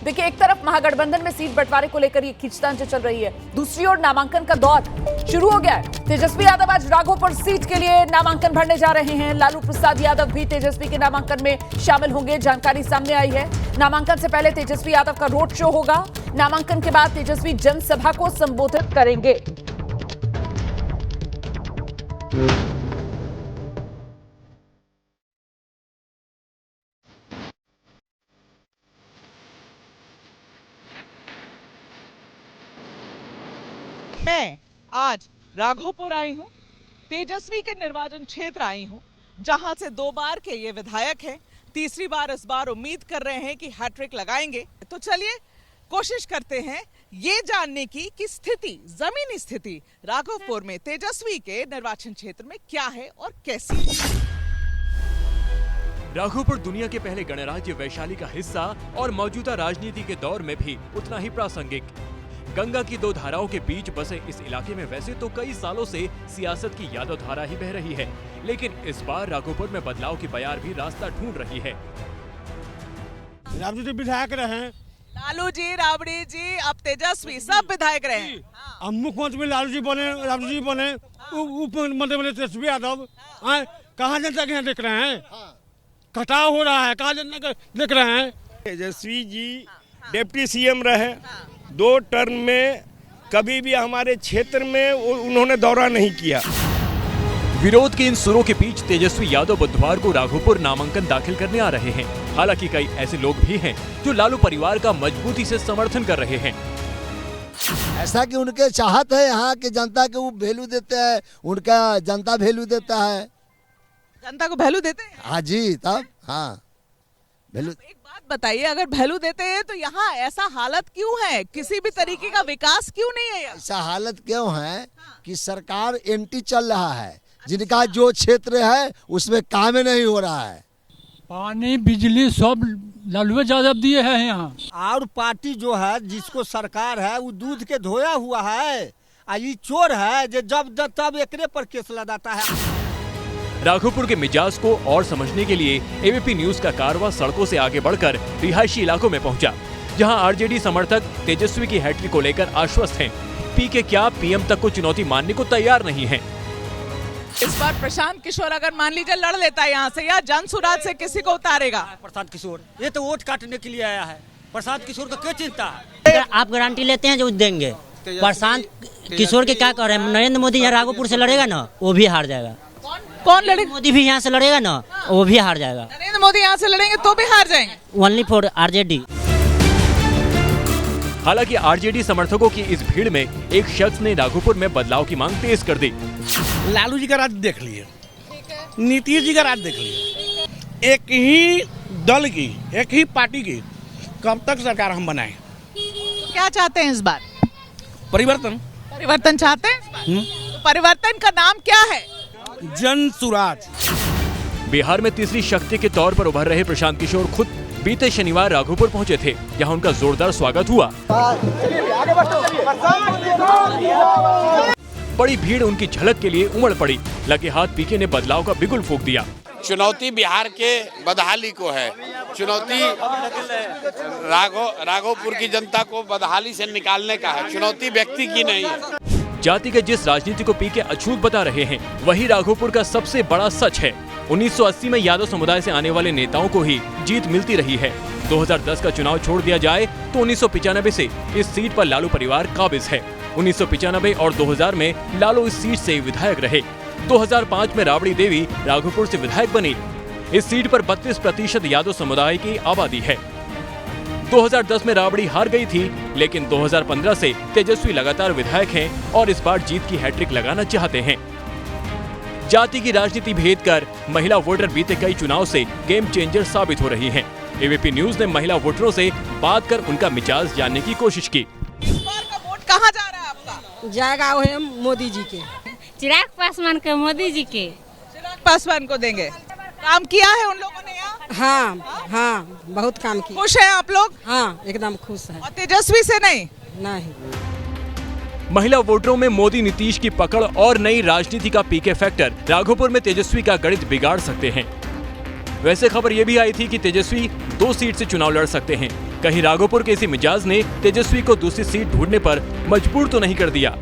देखिए, एक तरफ महागठबंधन में सीट बंटवारे को लेकर ये खींचतान जो चल रही है, दूसरी ओर नामांकन का दौर शुरू हो गया है। तेजस्वी यादव आज राघोपुर सीट के लिए नामांकन भरने जा रहे हैं। लालू प्रसाद यादव भी तेजस्वी के नामांकन में शामिल होंगे, जानकारी सामने आई है। नामांकन से पहले तेजस्वी यादव का रोड शो होगा। नामांकन के बाद तेजस्वी जनसभा को संबोधित करेंगे। मैं आज राघोपुर आई हूँ, तेजस्वी के निर्वाचन क्षेत्र आई हूँ, जहां से 2 बार के ये विधायक हैं। तीसरी बार इस बार उम्मीद कर रहे हैं कि हैट्रिक लगाएंगे। तो चलिए कोशिश करते हैं ये जानने की कि स्थिति, जमीनी स्थिति राघोपुर में तेजस्वी के निर्वाचन क्षेत्र में क्या है और कैसी। राघोपुर दुनिया के पहले गणराज्य वैशाली का हिस्सा और मौजूदा राजनीति के दौर में भी उतना ही प्रासंगिक। गंगा की 2 धाराओं के बीच बसे इस इलाके में वैसे तो कई सालों से सियासत की यादव धारा ही बह रही है, लेकिन इस बार राघोपुर में बदलाव की बयार भी रास्ता ढूंढ रही है। राबड़ी जी विधायक रहे, लालू जी, राबड़ी जी, अब तेजस्वी, सब विधायक रहे। अब मुख्यमंत्री लालू जी बने, राबड़ी जी बने, उप मुख्यमंत्री बने तेजस्वी यादव। कहाँ जनता के यहाँ देख रहे हैं? कटाव हो रहा है, कहाँ जनता देख रहे हैं? तेजस्वी जी डिप्टी सीएम रहे, 2 टर्म में कभी भी हमारे क्षेत्र में उन्होंने दौरा नहीं किया। विरोध के इन सुरों के बीच तेजस्वी यादव बुधवार को राघोपुर नामांकन दाखिल करने आ रहे हैं। हालांकि कई ऐसे लोग भी हैं जो लालू परिवार का मजबूती से समर्थन कर रहे हैं। ऐसा कि उनके चाहत है, यहाँ के जनता के वो वैल्यू देते हैं, उनका जनता वैल्यू देता है। जनता को वैल्यू देते हैं? हाँ जी, तब हाँ वैल्यू। एक बात बताइए, अगर वैल्यू देते हैं तो यहाँ ऐसा हालत क्यों है? किसी भी तरीके का विकास क्यों नहीं है? ऐसा हालत क्यों है कि सरकार एंटी चल रहा है, जिनका जो क्षेत्र है उसमें काम नहीं हो रहा है। पानी बिजली सब लालू यादव दिए हैं यहाँ। और पार्टी जो है, जिसको सरकार है, वो दूध के धोया हुआ है। ये चोर है जो जब तब एकरे पर केस लगाता है। राघोपुर के मिजाज को और समझने के लिए एबीपी न्यूज का कारवां सड़कों से आगे बढ़कर रिहायशी इलाकों में पहुंचा, जहां आरजेडी समर्थक तेजस्वी की हैट्रिक को लेकर आश्वस्त हैं। पीके क्या पीएम तक को चुनौती मानने को तैयार नहीं हैं। इस बार प्रशांत किशोर अगर मान लीजिए लड़ लेता है यहाँ से, या जनसुराज से किसी को उतारेगा? प्रशांत किशोर ये तो वोट काटने के लिए आया है। प्रशांत किशोर का क्या चिंता है? आप गारंटी लेते हैं जो देंगे? प्रशांत किशोर के क्या कह रहे हैं? नरेंद्र मोदी यहाँ राघोपुर से लड़ेगा ना, वो भी हार जाएगा। कौन लड़ेगा? मोदी भी यहाँ से लड़ेगा ना, वो भी हार जाएगा। नरेंद्र मोदी यहाँ से लड़ेंगे तो भी हार जाएंगे। Only for RJD. हालांकि आरजेडी समर्थकों की इस भीड़ में एक शख्स ने राघोपुर में बदलाव की मांग तेज कर दी। लालू जी का राज देख लिए, नीतीश जी का राज देख लिए। एक ही दल की, एक ही पार्टी की कब तक सरकार हम बनाए? क्या चाहते हैं इस बार? परिवर्तन। परिवर्तन चाहते हैं इस बार? तो परिवर्तन का नाम क्या है? जनसुराज। बिहार में तीसरी शक्ति के तौर पर उभर रहे प्रशांत किशोर खुद बीते शनिवार राघोपुर पहुंचे थे, जहां उनका जोरदार स्वागत हुआ। बड़ी भीड़ उनकी झलक के लिए उमड़ पड़ी। लगे हाथ पीके ने बदलाव का बिगुल फूंक दिया। चुनौती बिहार के बदहाली को है, चुनौती राघोपुर की जनता को बदहाली से निकालने का है, चुनौती व्यक्ति की नहीं है। जाति के जिस राजनीति को पीके अछूत बता रहे हैं, वही राघोपुर का सबसे बड़ा सच है। 1980 में यादव समुदाय से आने वाले नेताओं को ही जीत मिलती रही है। 2010 का चुनाव छोड़ दिया जाए तो 1995 से इस सीट पर लालू परिवार काबिज है। 1995 और 2000 में लालू इस सीट से विधायक रहे। 2005 में राबड़ी देवी राघोपुर से विधायक बनी। इस सीट पर 32% यादव समुदाय की आबादी है। 2010 में राबड़ी हार गई थी, लेकिन 2015 से तेजस्वी लगातार विधायक हैं और इस बार जीत की हैट्रिक लगाना चाहते हैं। जाति की राजनीति भेद कर महिला वोटर बीते कई चुनाव से गेम चेंजर साबित हो रही हैं। एबीपी न्यूज ने महिला वोटरों से बात कर उनका मिजाज जानने की कोशिश की। इस बार का वोट कहाँ जा रहा है आपका? जाएगा वो मोदी जी के, चिराग पासवान के, मोदी जी के। चिराग पासवान को देंगे। काम किया है उन लोगों ने यहाँ? हाँ हाँ, बहुत काम किया। खुश है आप लोग? हाँ, एकदम खुश है। और तेजस्वी से नहीं? नहीं। महिला वोटरों में मोदी नीतीश की पकड़ और नई राजनीति का पीके फैक्टर राघोपुर में तेजस्वी का गणित बिगाड़ सकते हैं। वैसे खबर ये भी आई थी कि तेजस्वी 2 सीट से चुनाव लड़ सकते हैं। कहीं राघोपुर के इसी मिजाज ने तेजस्वी को दूसरी सीट ढूंढने पर मजबूर तो नहीं कर दिया।